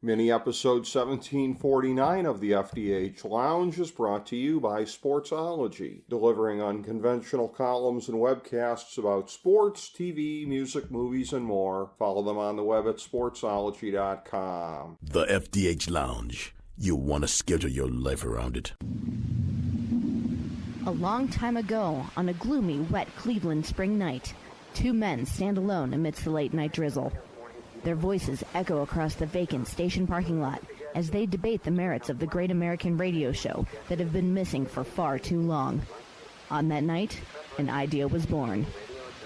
Mini episode 1749 of the FDH Lounge is brought to you by Sportsology, delivering unconventional columns and webcasts about sports, TV, music, movies, and more. Follow them on the web at sportsology.com. The FDH Lounge. You'll want to schedule your life around it. A long time ago, on a gloomy, wet Cleveland spring night, two men stand alone amidst the late-night drizzle. Their voices echo across the vacant station parking lot as they debate the merits of the great American radio show that have been missing for far too long. On that night, an idea was born.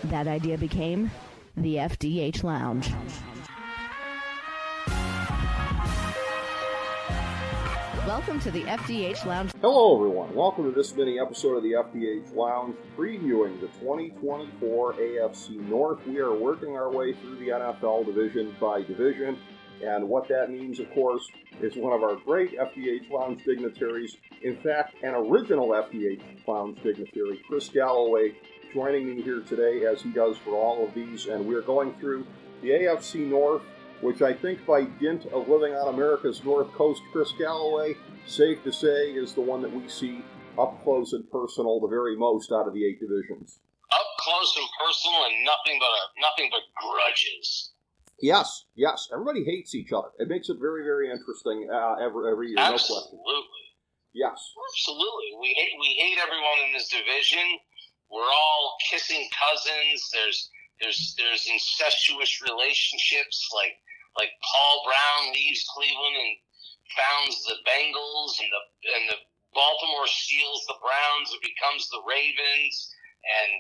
That idea became the FDH Lounge. Welcome to the FDH Lounge. Hello, everyone. Welcome to this mini episode of the FDH Lounge, previewing the 2024 AFC North. We are working our way through the NFL division by division, and what that means, of course, is one of our great FDH Lounge dignitaries, in fact, an original FDH Lounge dignitary, Chris Galloway, joining me here today as he does for all of these, and we're going through the AFC North, which I think by dint of living on America's North Coast, Chris Galloway, safe to say, is the one that we see up close and personal the very most out of the 8 divisions. Up close and personal, and nothing but grudges. Yes. Everybody hates each other. It makes it very, very interesting every year. Absolutely. No question. Yes. Absolutely. We hate everyone in this division. We're all kissing cousins. There's incestuous relationships like Paul Brown leaves Cleveland and founds the Bengals, and the Baltimore steals the Browns and becomes the Ravens, and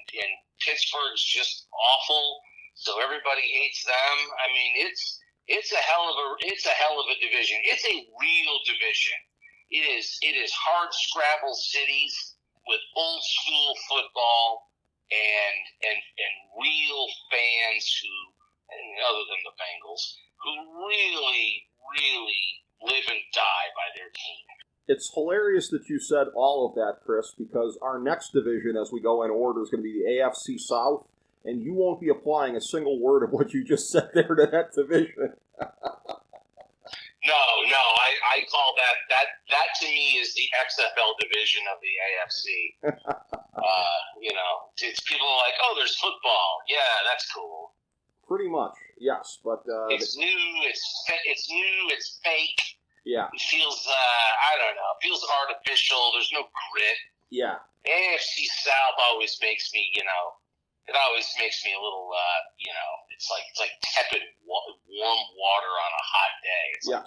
Pittsburgh's just awful, so everybody hates them. I mean, it's a hell of a division. It's a real division. It is hard scrabble cities with old school football and real fans who, other than the Bengals, who really live and die by their team. It's hilarious that you said all of that, Chris, because our next division, as we go in order, is going to be the AFC South, and you won't be applying a single word of what you just said there to that division. No, I call that to me is the XFL division of the AFC. It's people are like, oh, there's football. Yeah, that's cool. Pretty much, yes, but it's new. It's new. It's fake. Yeah, it feels it feels artificial. There's no grit. Yeah, AFC South always makes me, it always makes me a little, it's like tepid warm water on a hot day. It's like,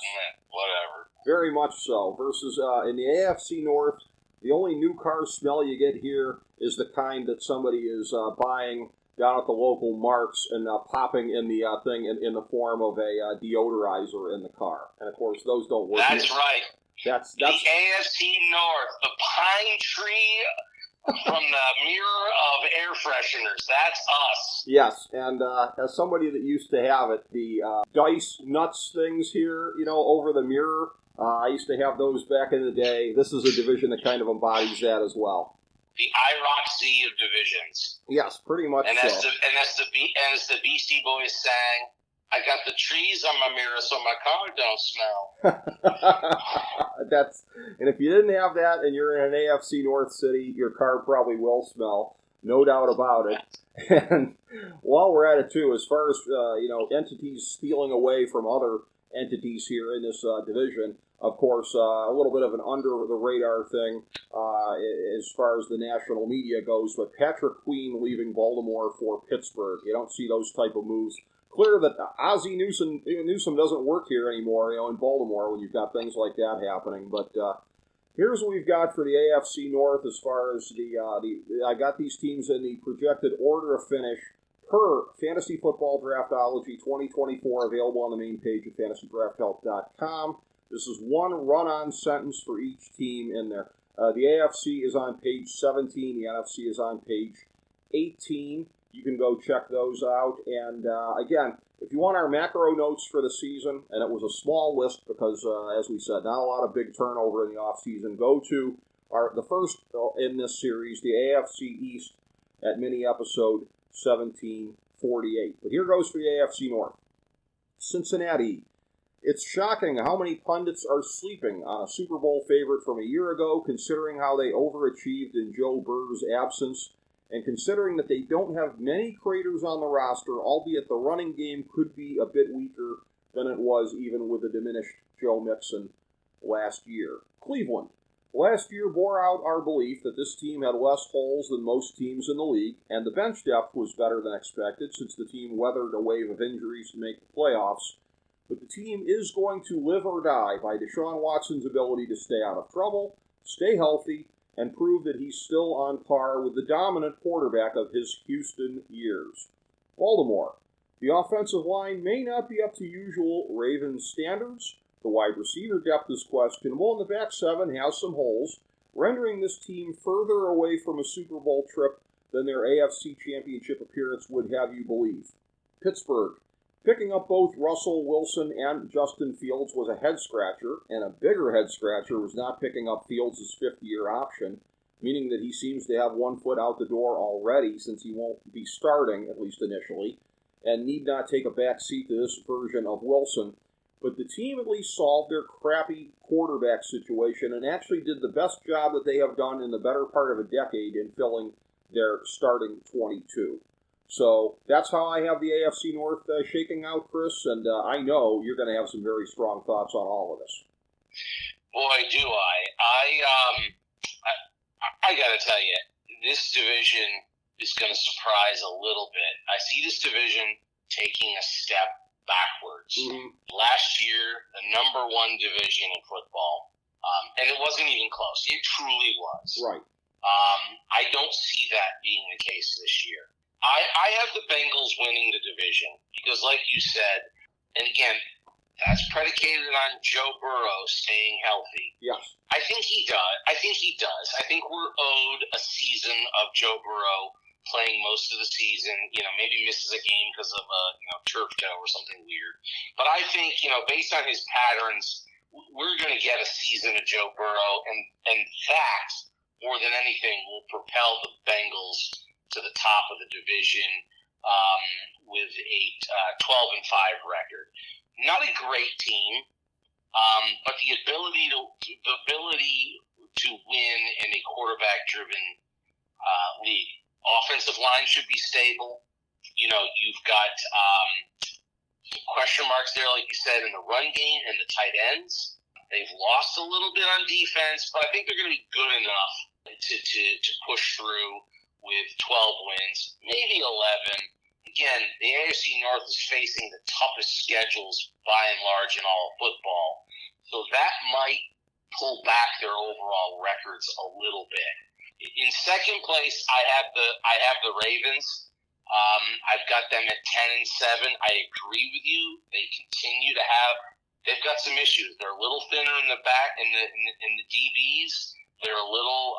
whatever. Very much so. Versus in the AFC North, the only new car smell you get here is the kind that somebody is buying down at the local Marks and popping in the thing in the form of a deodorizer in the car. And, of course, those don't work. That's right. That's the AFC North, the pine tree from the mirror of air fresheners. That's us. Yes, and as somebody that used to have it, the dice nuts things here, over the mirror, I used to have those back in the day. This is a division that kind of embodies that as well. The IROC of divisions. Yes, pretty much and so. As the Beastie Boys sang, I got the trees on my mirror so my car don't smell. And if you didn't have that and you're in an AFC North city, your car probably will smell, no doubt about it. And while we're at it too, as far as entities stealing away from other entities here in this division, of course, a little bit of an under-the-radar thing as far as the national media goes, but Patrick Queen leaving Baltimore for Pittsburgh. You don't see those type of moves. Clear that Ozzie Newsome doesn't work here anymore, in Baltimore when you've got things like that happening. But here's what we've got for the AFC North as far as I got these teams in the projected order of finish per Fantasy Football Draftology 2024, available on the main page at fantasydrafthelp.com. This is one run-on sentence for each team in there. The AFC is on page 17. The NFC is on page 18. You can go check those out. And again, if you want our macro notes for the season, and it was a small list because, as we said, not a lot of big turnover in the offseason, go to the first in this series, the AFC East, at mini episode 1748. But here goes for the AFC North. Cincinnati It's shocking how many pundits are sleeping on a Super Bowl favorite from a year ago, considering how they overachieved in Joe Burrow's absence, and considering that they don't have many craters on the roster, albeit the running game could be a bit weaker than it was even with the diminished Joe Mixon last year. Cleveland. Last year bore out our belief that this team had less holes than most teams in the league, and the bench depth was better than expected since the team weathered a wave of injuries to make the playoffs. But the team is going to live or die by Deshaun Watson's ability to stay out of trouble, stay healthy, and prove that he's still on par with the dominant quarterback of his Houston years. Baltimore. The offensive line may not be up to usual Ravens standards. The wide receiver depth is questionable, and the back seven has some holes, rendering this team further away from a Super Bowl trip than their AFC Championship appearance would have you believe. Pittsburgh. Picking up both Russell Wilson and Justin Fields was a head-scratcher, and a bigger head-scratcher was not picking up Fields' fifth-year option, meaning that he seems to have one foot out the door already since he won't be starting, at least initially, and need not take a back seat to this version of Wilson. But the team at least solved their crappy quarterback situation and actually did the best job that they have done in the better part of a decade in filling their starting 22. So that's how I have the AFC North shaking out, Chris, and I know you're going to have some very strong thoughts on all of this. Boy, do I got to tell you, this division is going to surprise a little bit. I see this division taking a step backwards. Mm-hmm. Last year, the number one division in football, and it wasn't even close. It truly was. Right. I don't see that being the case this year. I have the Bengals winning the division because, like you said, and again, that's predicated on Joe Burrow staying healthy. Yes. I think he does. I think we're owed a season of Joe Burrow playing most of the season. Maybe misses a game because of a turf toe or something weird. But I think based on his patterns, we're going to get a season of Joe Burrow, and that more than anything will propel the Bengals to the top of the division with a 12-5 record. Not a great team, but the ability to win in a quarterback-driven league. Offensive line should be stable. You've got question marks there, like you said, in the run game and the tight ends. They've lost a little bit on defense, but I think they're going to be good enough to push through with 12 wins, maybe 11. Again, the AFC North is facing the toughest schedules by and large in all of football, so that might pull back their overall records a little bit. In second place, I have the Ravens. I've got them at 10-7. I agree with you. They've got some issues. They're a little thinner in the back in the DBs. They're a little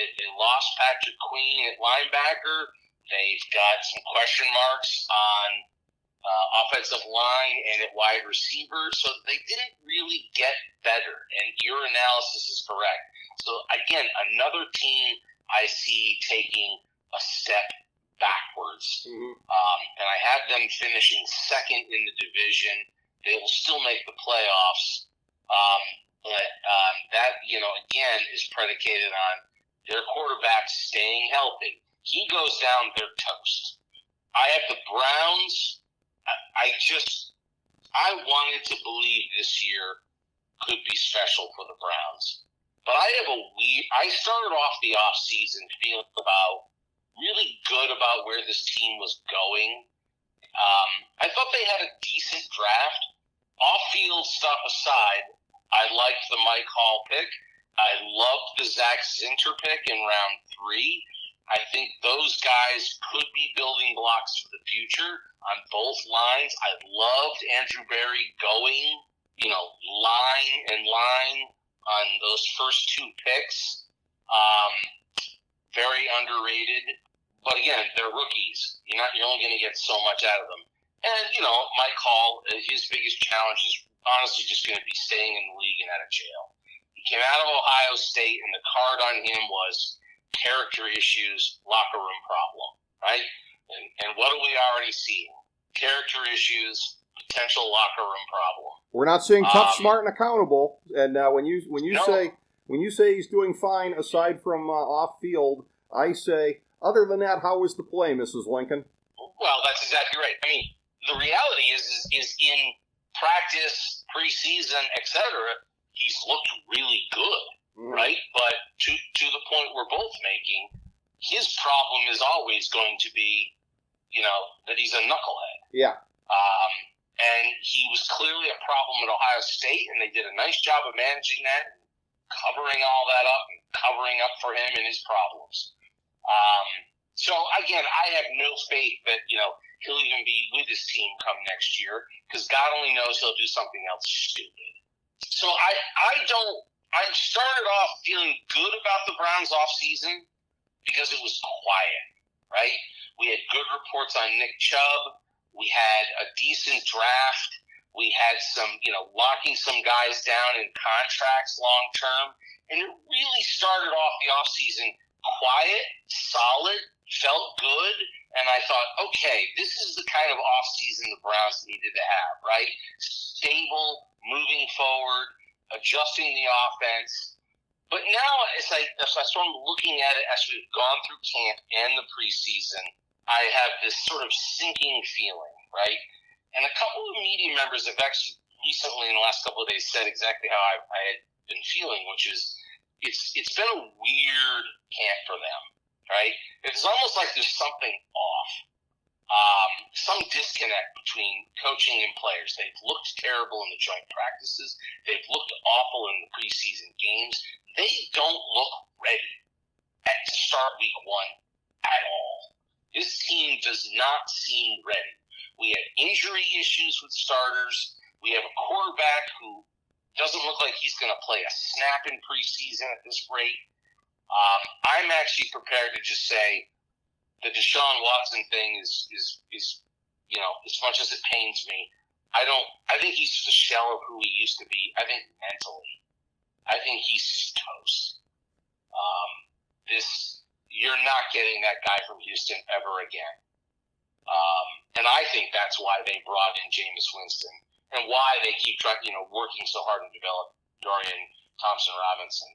they lost Patrick Queen at linebacker. They've got some question marks on offensive line and at wide receiver, so they didn't really get better, and your analysis is correct. So, again, another team I see taking a step backwards, and I have them finishing second in the division. They will still make the playoffs, but that, again, is predicated on their quarterback staying healthy. He goes down, they're toast. I have the Browns. I wanted to believe this year could be special for the Browns. But I started off the offseason feeling really good about where this team was going. I thought they had a decent draft. Off-field stuff aside, I liked the Mike Hall pick. I loved the Zach Zinter pick in round 3. I think those guys could be building blocks for the future on both lines. I loved Andrew Berry going, line on those first 2 picks. Very underrated. But again, they're rookies. You're only going to get so much out of them. And, Mike Hall, his biggest challenge is honestly just going to be staying in the league and out of jail. He came out of Ohio State, and the card on him was character issues, locker room problem, right? And what are we already seeing? Character issues, potential locker room problem. We're not saying tough, smart, and accountable. And when you No. say he's doing fine aside from off field, I say, other than that, how was the play, Mrs. Lincoln? Well, that's exactly right. I mean, the reality is in practice, preseason, etc., he's looked really good, right? But to the point we're both making, his problem is always going to be, that he's a knucklehead. Yeah. And he was clearly a problem at Ohio State, and they did a nice job of managing that, covering all that up, and covering up for him and his problems. So, again, I have no faith that, he'll even be with his team come next year, because God only knows he'll do something else stupid. So I started off feeling good about the Browns offseason because it was quiet, right? We had good reports on Nick Chubb. We had a decent draft. We had some, locking some guys down in contracts long term. And it really started off the offseason quiet, solid, felt good. And I thought, okay, this is the kind of offseason the Browns needed to have, right? Stable, moving forward, adjusting the offense. But now, as I started looking at it as we've gone through camp and the preseason, I have this sort of sinking feeling, right? And a couple of media members have actually recently, in the last couple of days, said exactly how I had been feeling, which is it's been a weird camp for them, right? It's almost like there's something off, some disconnect between coaching and players. They've looked terrible in the joint practices. They've looked awful in the preseason games. They don't look ready to start week one at all. This team does not seem ready. We have injury issues with starters. We have a quarterback who doesn't look like he's going to play a snap in preseason at this rate. I'm actually prepared to just say the Deshaun Watson thing is as much as it pains me, I think he's just a shell of who he used to be. I think mentally, he's just toast. You're not getting that guy from Houston ever again. And I think that's why they brought in Jameis Winston and why they keep working so hard to develop Dorian Thompson-Robinson.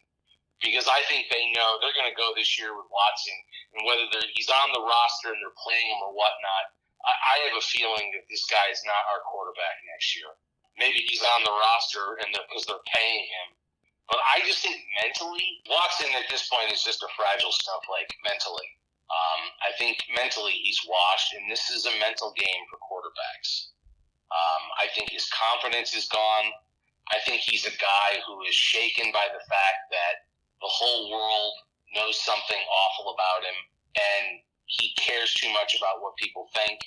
Because I think they know they're going to go this year with Watson, and whether he's on the roster and they're playing him or whatnot, I have a feeling that this guy is not our quarterback next year. Maybe he's on the roster because they're paying him. But I just think mentally, Watson at this point is just a fragile snowflake mentally. I think mentally he's washed, and this is a mental game for quarterbacks. I think his confidence is gone. I think he's a guy who is shaken by the fact that the whole world knows something awful about him, and he cares too much about what people think.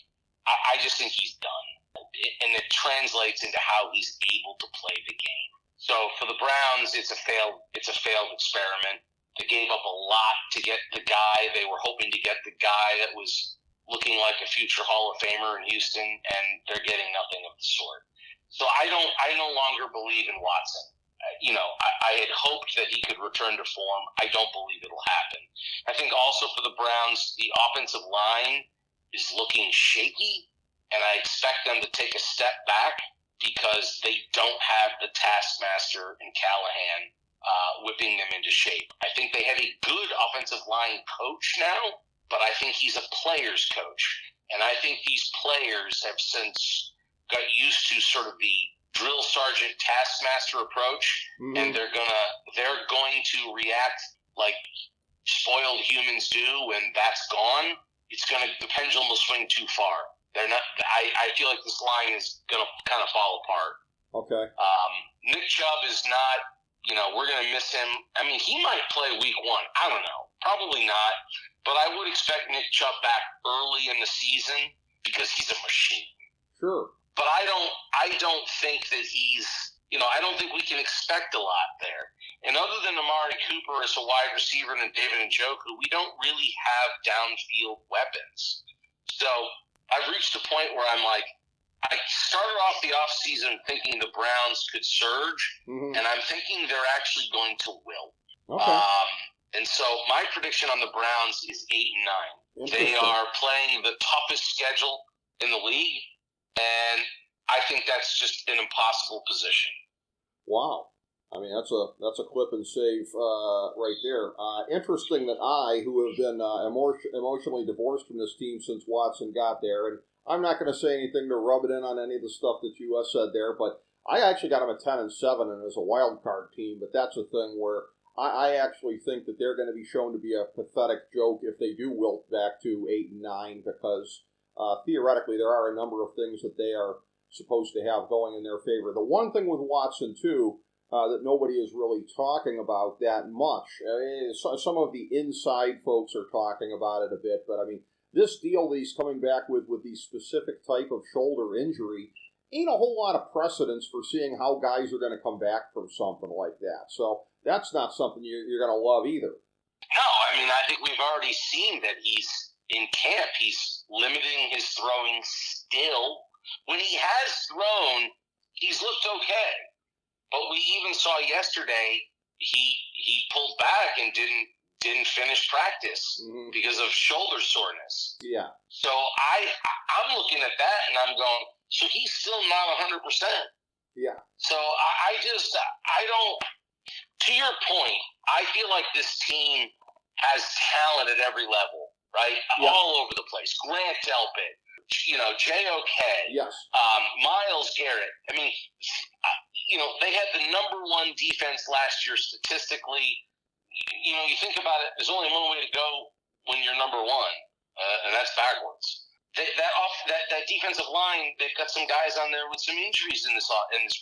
I just think he's done. And it translates into how he's able to play the game. So for the Browns, it's a failed experiment. They gave up a lot to get the guy. They were hoping to get the guy that was looking like a future Hall of Famer in Houston, and they're getting nothing of the sort. So I no longer believe in Watson. I had hoped that he could return to form. I don't believe it'll happen. I think also for the Browns, the offensive line is looking shaky, and I expect them to take a step back because they don't have the taskmaster in Callahan whipping them into shape. I think they have a good offensive line coach now, but I think he's a player's coach. And I think these players have since got used to sort of the drill sergeant taskmaster approach, and they're going to react like spoiled humans do when that's gone. The pendulum will swing too far. They're not. I feel like this line is going to kind of fall apart. Okay. Nick Chubb is not. We're going to miss him. I mean, he might play week one. I don't know. Probably not. But I would expect Nick Chubb back early in the season because he's a machine. Sure. But I don't think that he's. I don't think we can expect a lot there. And other than Amari Cooper as a wide receiver and David Njoku, we don't really have downfield weapons. So I've reached a point where I'm like, I started off the offseason thinking the Browns could surge, and I'm thinking they're actually going to will. Okay. And so my prediction on the Browns is 8-9. They are playing the toughest schedule in the league, and I think that's just an impossible position. Wow. I mean, that's a clip and save right there. Interesting that I, who have been emotionally divorced from this team since Watson got there, and I'm not going to say anything to rub it in on any of the stuff that you said there, but I actually got them at 10-7 and as a wild card team. But that's a thing where I actually think that they're going to be shown to be a pathetic joke if they do wilt back to 8-9, because theoretically there are a number of things that they are supposed to have going in their favor. The one thing with Watson too, that nobody is really talking about that much. Some of the inside folks are talking about it a bit, but I mean, this deal that he's coming back with the specific type of shoulder injury, ain't a whole lot of precedence for seeing how guys are going to come back from something like that. So that's not something you're going to love either. No, I mean, I think we've already seen that he's in camp. He's limiting his throwing still. When he has thrown, he's looked okay. But we even saw yesterday he pulled back and didn't finish practice because of shoulder soreness. Yeah. So I'm looking at that and I'm going, so he's still not 100%. Yeah. So I don't. To your point, I feel like this team has talent at every level, right? Yeah. All over the place. Grant Delpit, JOK, yes, Myles Garrett. I mean, they had the number one defense last year statistically. You think about it, there's only one way to go when you're number one, and that's backwards. That defensive line, they've got some guys on there with some injuries in this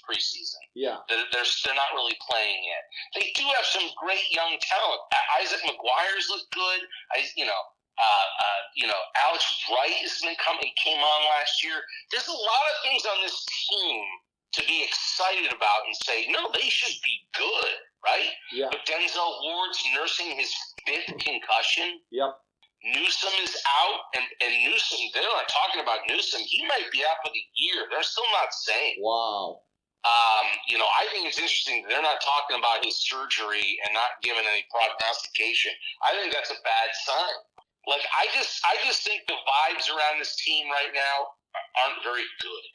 preseason. Yeah, they're not really playing yet. They do have some great young talent. Isaac McGuire's looked good. Alex Wright came on last year. There's a lot of things on this team to be excited about and say, no, they should be good, right? Yeah. But Denzel Ward's nursing his 5th concussion. Yep. Newsom is out, and Newsom, they're not talking about Newsom. He might be out for the year. They're still not saying. Wow. I think it's interesting that they're not talking about his surgery and not giving any prognostication. I think that's a bad sign. Like, I just think the vibes around this team right now aren't very good.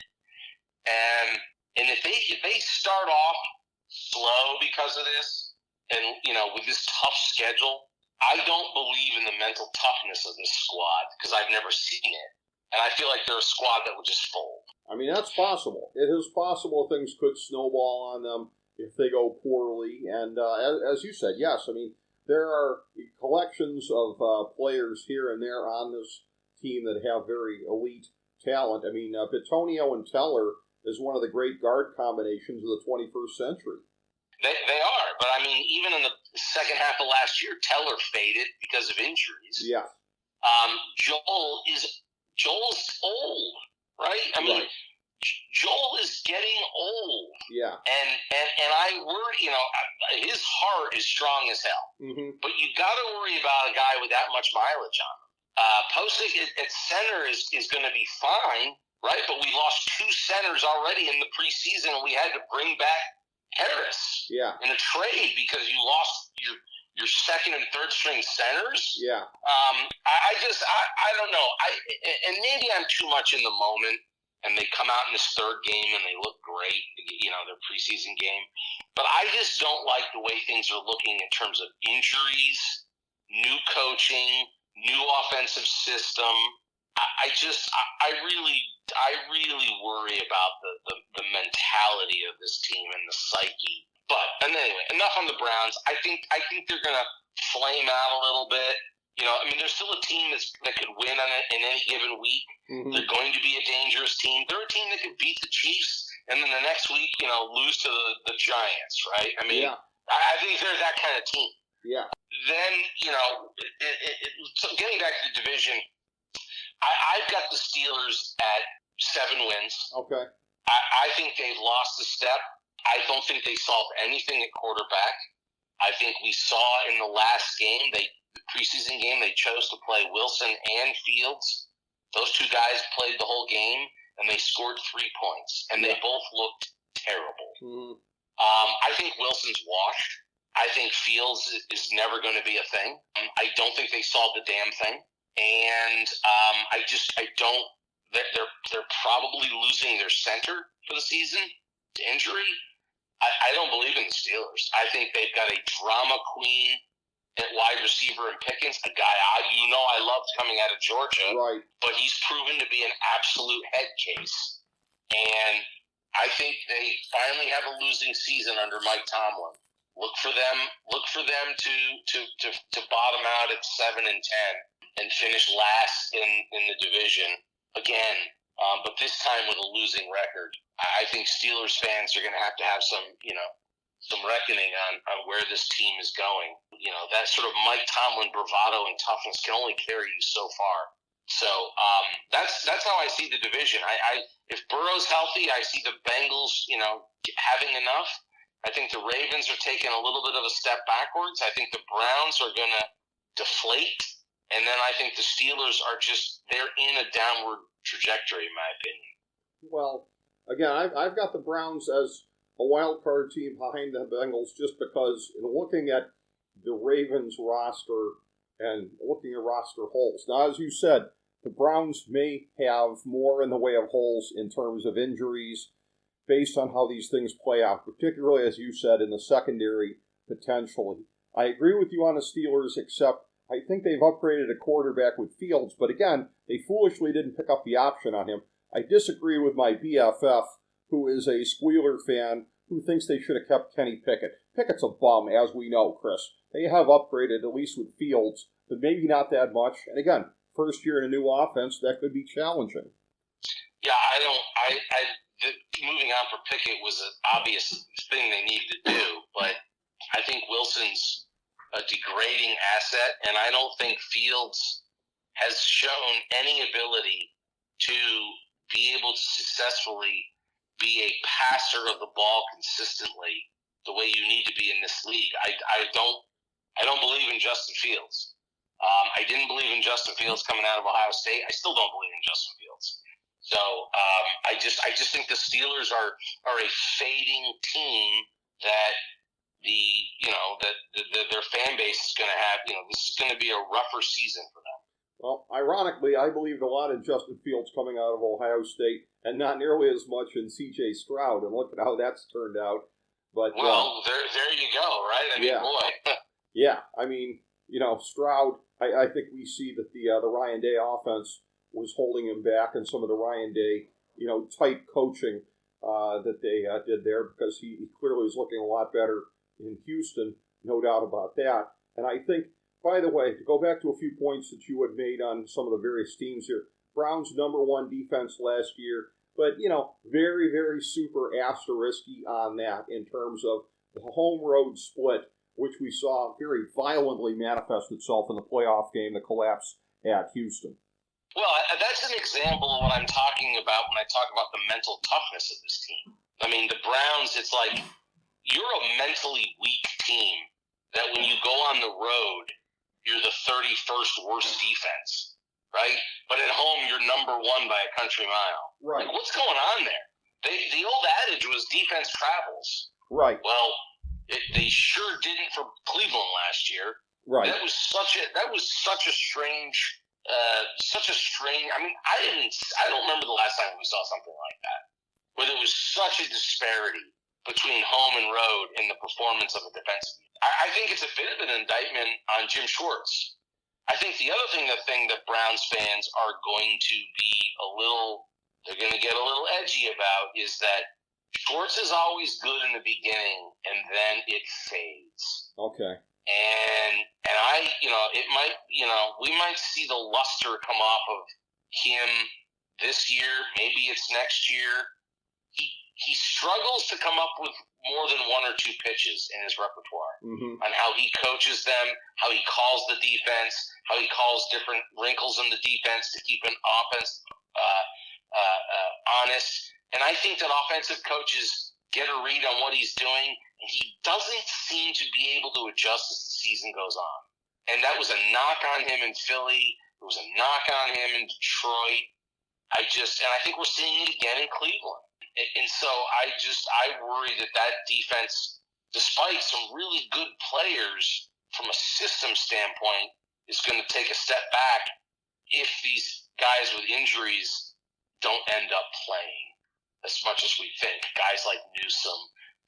And if they start off slow because of this, and with this tough schedule, I don't believe in the mental toughness of this squad because I've never seen it, and I feel like they're a squad that would just fold. I mean, that's possible. It is possible things could snowball on them if they go poorly. And as you said, yes, I mean, there are collections of players here and there on this team that have very elite talent. I mean, Bitonio and Teller is one of the great guard combinations of the 21st century. They are, but I mean, even in the second half of last year, Teller faded because of injuries. Yeah. Joel's old, right? I mean, right. Joel is getting old. Yeah. And I worry, his heart is strong as hell. Mm-hmm. But you got to worry about a guy with that much mileage on him. Posick at center is going to be fine, right? But we lost 2 centers already in the preseason, and we had to bring back Harris in a trade because you lost your second and third string centers. Yeah. I don't know. And maybe I'm too much in the moment, and they come out in this third game and they look great, their preseason game. But I just don't like the way things are looking in terms of injuries, new coaching, new offensive system. I really worry about the mentality of this team and the psyche. But anyway, enough on the Browns. I think they're gonna flame out a little bit. They're still a team that could win in any given week. Mm-hmm. They're going to be a dangerous team. They're a team that could beat the Chiefs and then the next week, lose to the Giants, right? I mean, I think they're that kind of team. Yeah. Then, so getting back to the division, I've got the Steelers at 7 wins. Okay. I think they've lost a step. I don't think they solved anything at quarterback. I think we saw in the last game, the preseason game, they chose to play Wilson and Fields. Those 2 guys played the whole game, and they scored 3 points, and they both looked terrible. Mm-hmm. I think Wilson's washed. I think Fields is never going to be a thing. I don't think they solved the damn thing. And they're probably losing their center for the season to injury. I don't believe in the Steelers. I think they've got a drama queen at wide receiver in Pickens, a guy I loved coming out of Georgia, right? But he's proven to be an absolute head case, and I think they finally have a losing season under Mike Tomlin. Look for them to bottom out at 7-10 and finish last in the division again, but this time with a losing record. I think Steelers fans are going to have some reckoning on where this team is going. That sort of Mike Tomlin bravado and toughness can only carry you so far. So that's how I see the division. If Burrow's healthy, I see the Bengals, having enough. I think the Ravens are taking a little bit of a step backwards. I think the Browns are going to deflate, and then I think the Steelers are they're in a downward trajectory, in my opinion. Well, again, I've got the Browns as a wild card team behind the Bengals just because in looking at the Ravens roster and looking at roster holes. Now, as you said, the Browns may have more in the way of holes in terms of injuries based on how these things play out, particularly, as you said, in the secondary, potentially. I agree with you on the Steelers, except I think they've upgraded a quarterback with Fields, but again, they foolishly didn't pick up the option on him. I disagree with my BFF, who is a Squealer fan, who thinks they should have kept Kenny Pickett. Pickett's a bum, as we know, Chris. They have upgraded, at least with Fields, but maybe not that much. And again, first year in a new offense, that could be challenging. Yeah, moving on for Pickett was an obvious thing they needed to do, but I think Wilson's a degrading asset, and I don't think Fields has shown any ability to be able to successfully be a passer of the ball consistently the way you need to be in this league. I don't believe in Justin Fields. I didn't believe in Justin Fields coming out of Ohio State. I still don't believe in Justin Fields. So I just think the Steelers are a fading team that their fan base is going to have. This is going to be a rougher season for them. Well, ironically, I believed a lot in Justin Fields coming out of Ohio State, and not nearly as much in C.J. Stroud. And look at how that's turned out. But there you go, right? I mean, boy. Yeah, I mean, Stroud. I think we see that the Ryan Day offense was holding him back, and some of the Ryan Day, tight coaching that they did there, because he clearly is looking a lot better in Houston, no doubt about that. And I think, by the way, to go back to a few points that you had made on some of the various teams here, Browns #1 defense last year, but, very, very super asterisky on that in terms of the home-road split, which we saw very violently manifest itself in the playoff game, the collapse at Houston. Well, that's an example of what I'm talking about when I talk about the mental toughness of this team. I mean, the Browns, it's like you're a mentally weak team that when you go on the road, you're the 31st worst defense, right? But at home, you're #1 by a country mile. Right. Like, what's going on there? The old adage was defense travels. Right. Well, they sure didn't for Cleveland last year. Right. That was such a strange. I mean, I don't remember the last time we saw something like that, where there was such a disparity between home and road in the performance of a defensive unit. I think it's a bit of an indictment on Jim Schwartz. I think the other thing that Browns fans are going to be they're going to get a little edgy about is that Schwartz is always good in the beginning, and then it fades. Okay. And we might see the luster come off of him this year. Maybe it's next year. He struggles to come up with more than 1 or 2 pitches in his repertoire on how he coaches them, how he calls the defense, how he calls different wrinkles in the defense to keep an offense honest. And I think that offensive coaches get a read on what he's doing, and he doesn't seem to be able to adjust as the season goes on. And that was a knock on him in Philly. It was a knock on him in Detroit. And I think we're seeing it again in Cleveland. And so I worry that defense, despite some really good players from a system standpoint, is going to take a step back if these guys with injuries don't end up playing as much as we think. Guys like Newsom,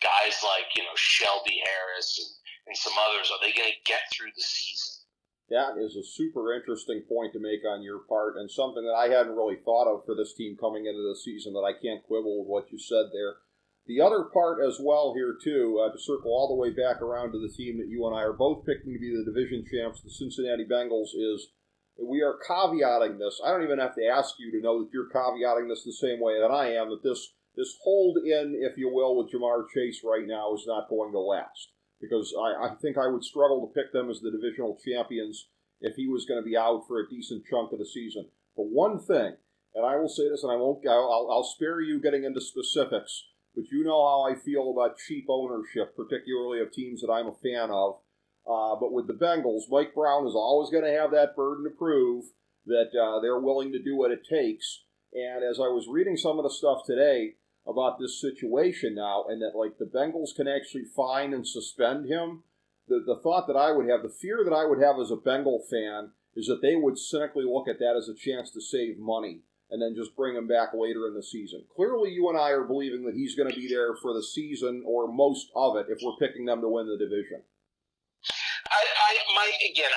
guys like, Shelby Harris and some others, are they going to get through the season? That is a super interesting point to make on your part, and something that I hadn't really thought of for this team coming into the season, that I can't quibble with what you said there. The other part as well here, too, to circle all the way back around to the team that you and I are both picking to be the division champs, the Cincinnati Bengals, is we are caveating this. I don't even have to ask you to know that you're caveating this the same way that I am, that this hold-in, if you will, with Jamar Chase right now is not going to last. Because I think I would struggle to pick them as the divisional champions if he was going to be out for a decent chunk of the season. But one thing, and I will say this, and I'll spare you getting into specifics, but you know how I feel about cheap ownership, particularly of teams that I'm a fan of. But with the Bengals, Mike Brown is always going to have that burden to prove that they're willing to do what it takes. And as I was reading some of the stuff today about this situation now, and that like the Bengals can actually fine and suspend him, the thought that I would have, the fear that I would have as a Bengal fan, is that they would cynically look at that as a chance to save money and then just bring him back later in the season. Clearly you and I are believing that he's going to be there for the season or most of it if we're picking them to win the division.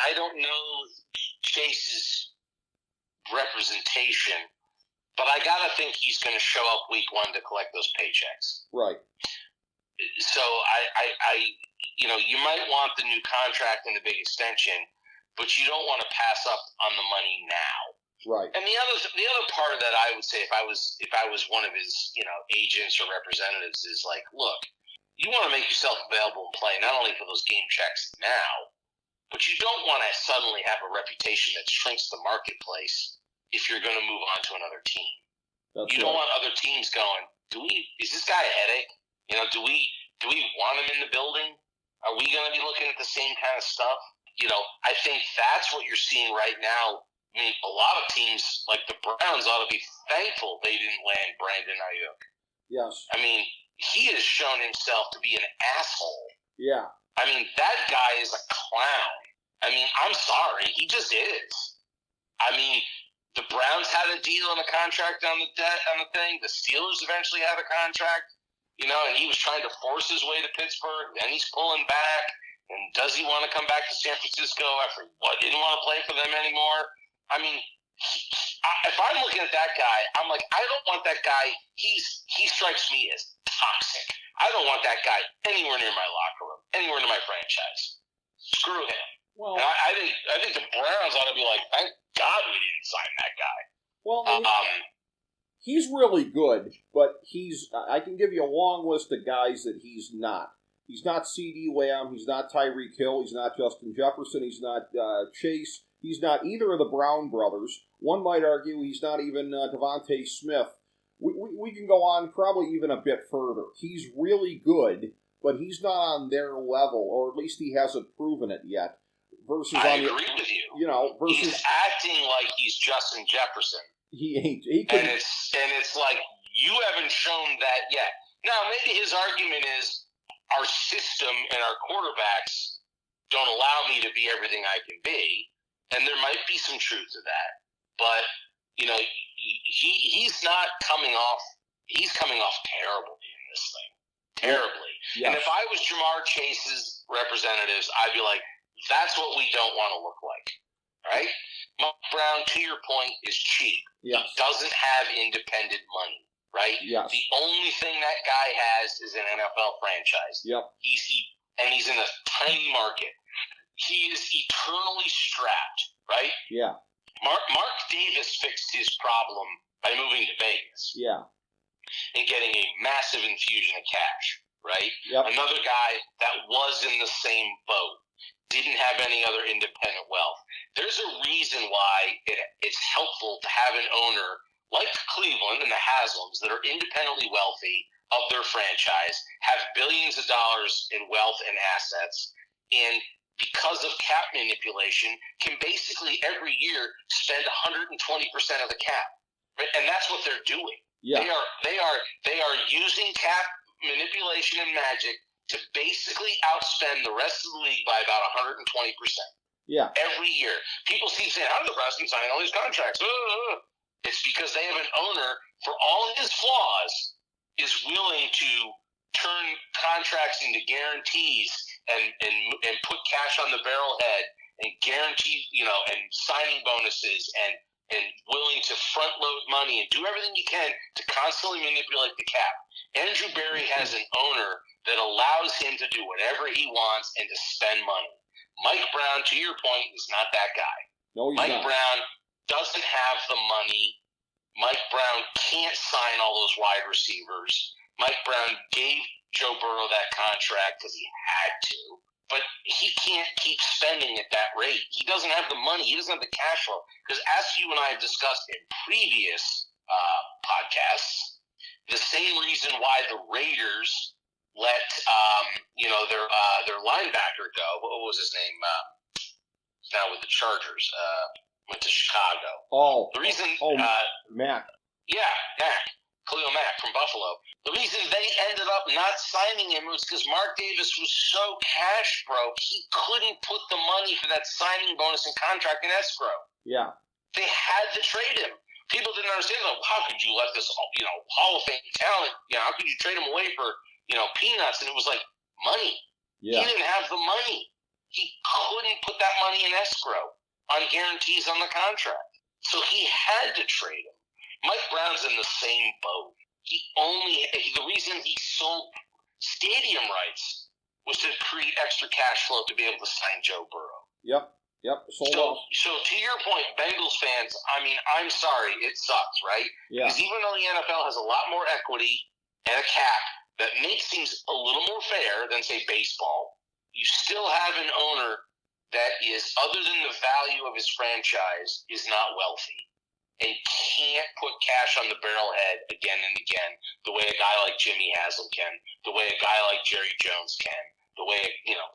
I don't know Chase's representation, but I gotta think he's going to show up week 1 to collect those paychecks. Right. So you might want the new contract and the big extension, but you don't want to pass up on the money now. Right. And the other part of that, I would say, if I was one of his agents or representatives, is like, look, you want to make yourself available and play not only for those game checks now, but you don't want to suddenly have a reputation that shrinks the marketplace if you're going to move on to another team. You don't want other teams going, is this guy a headache? Do we want him in the building? Are we going to be looking at the same kind of stuff? I think that's what you're seeing right now. I mean, a lot of teams, like the Browns, ought to be thankful they didn't land Brandon Ayuk. Yes. I mean, he has shown himself to be an asshole. Yeah. I mean, that guy is a clown. I mean, I'm sorry. He just is. I mean, the Browns had a deal and a contract on the thing. The Steelers eventually had a contract, and he was trying to force his way to Pittsburgh. Then he's pulling back. And does he want to come back to San Francisco after didn't want to play for them anymore? I mean, if I'm looking at that guy, I'm like, I don't want that guy. He strikes me as toxic. I don't want that guy anywhere near my locker room, anywhere near my franchise. Screw him. Well, and I think the Browns ought to be like, thank God we didn't sign that guy. Well, he's really good, but I can give you a long list of guys that he's not. He's not CeeDee Lamb. He's not Tyreek Hill. He's not Justin Jefferson. He's not Chase. He's not either of the Brown brothers. One might argue he's not even Devontae Smith. We can go on probably even a bit further. He's really good, but he's not on their level, or at least he hasn't proven it yet. I agree with you. Versus he's acting like he's Justin Jefferson. He ain't. And it's like, you haven't shown that yet. Now, maybe his argument is, our system and our quarterbacks don't allow me to be everything I can be, and there might be some truth to that. But he's not coming off. He's coming off terribly in this thing, terribly. Yes. And if I was Jamar Chase's representatives, I'd be like, that's what we don't want to look like, right? Mike Brown, to your point, is cheap. Yes. He doesn't have independent money. Right? Yes. The only thing that guy has is an NFL franchise. Yep. He's in a tiny market. He is eternally strapped, right? Yeah. Mark Davis fixed his problem by moving to Vegas. Yeah. And getting a massive infusion of cash, right? Yep. Another guy that was in the same boat, didn't have any other independent wealth. There's a reason why it's helpful to have an owner like Cleveland and the Haslams that are independently wealthy of their franchise, have billions of dollars in wealth and assets, and because of cap manipulation, can basically every year spend 120% of the cap. Right? And that's what they're doing. Yeah. They are using cap manipulation and magic to basically outspend the rest of the league by about 120%. Yeah. Every year. People keep saying, how did the Browns sign all these contracts? It's because they have an owner, for all his flaws, is willing to turn contracts into guarantees and put cash on the barrelhead and guarantee, and signing bonuses and willing to front load money and do everything you can to constantly manipulate the cap. Andrew Berry has an owner that allows him to do whatever he wants and to spend money. Mike Brown, to your point, is not that guy. No, he's Mike not. Brown doesn't have the money. Mike Brown can't sign all those wide receivers. Mike Brown gave Joe Burrow that contract because he had to, but he can't keep spending at that rate. He doesn't have the money. He doesn't have the cash flow. Because as you and I have discussed in previous podcasts, the same reason why the Raiders let their linebacker go. What was his name? Now with the Chargers, went to Chicago. The reason, Mac. Yeah, Mac. Khalil Mack from Buffalo. The reason they ended up not signing him was because Mark Davis was so cash broke, he couldn't put the money for that signing bonus and contract in escrow. Yeah. They had to trade him. People didn't understand, how could you let this, Hall of Fame talent, how could you trade him away for, peanuts? And it was like, money. Yeah. He didn't have the money. He couldn't put that money in escrow on guarantees on the contract. So he had to trade him. Mike Brown's in the same boat. The reason he sold stadium rights was to create extra cash flow to be able to sign Joe Burrow. Yep. So to your point, Bengals fans, I'm sorry, it sucks, right? Yeah. Because even though the NFL has a lot more equity and a cap that makes things a little more fair than, say, baseball, you still have an owner that is, other than the value of his franchise, is not wealthy and can't put cash on the barrelhead again and again the way a guy like Jimmy Haslam can, the way a guy like Jerry Jones can, the way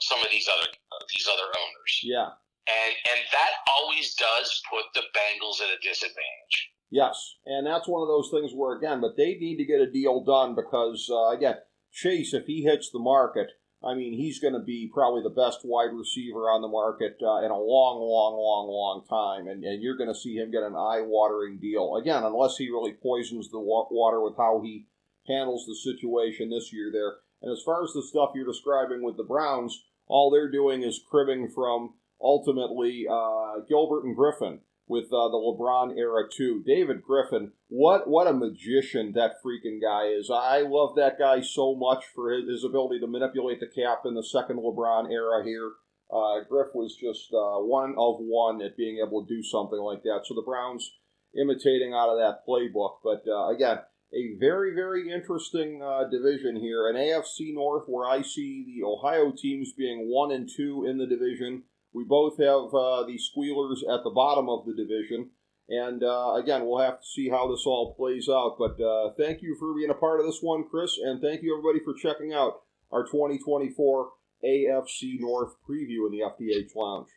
some of these other owners. Yeah. And that always does put the Bengals at a disadvantage. Yes, and that's one of those things where, again, but they need to get a deal done because, again, Chase, if he hits the market, he's going to be probably the best wide receiver on the market in a long time, and you're going to see him get an eye-watering deal. Again, unless he really poisons the water with how he handles the situation this year there. And as far as the stuff you're describing with the Browns, all they're doing is cribbing from, ultimately, Gilbert and Griffin with the LeBron era, too. David Griffin, what a magician that freaking guy is. I love that guy so much for his ability to manipulate the cap in the second LeBron era here. Griff was just one of one at being able to do something like that. So the Browns imitating out of that playbook. But again, a very, very interesting division here. An AFC North where I see the Ohio teams being 1 and 2 in the division. We both have the Squealers at the bottom of the division. And, again, we'll have to see how this all plays out. But thank you for being a part of this one, Chris. And thank you, everybody, for checking out our 2024 AFC North preview in the FDH Lounge.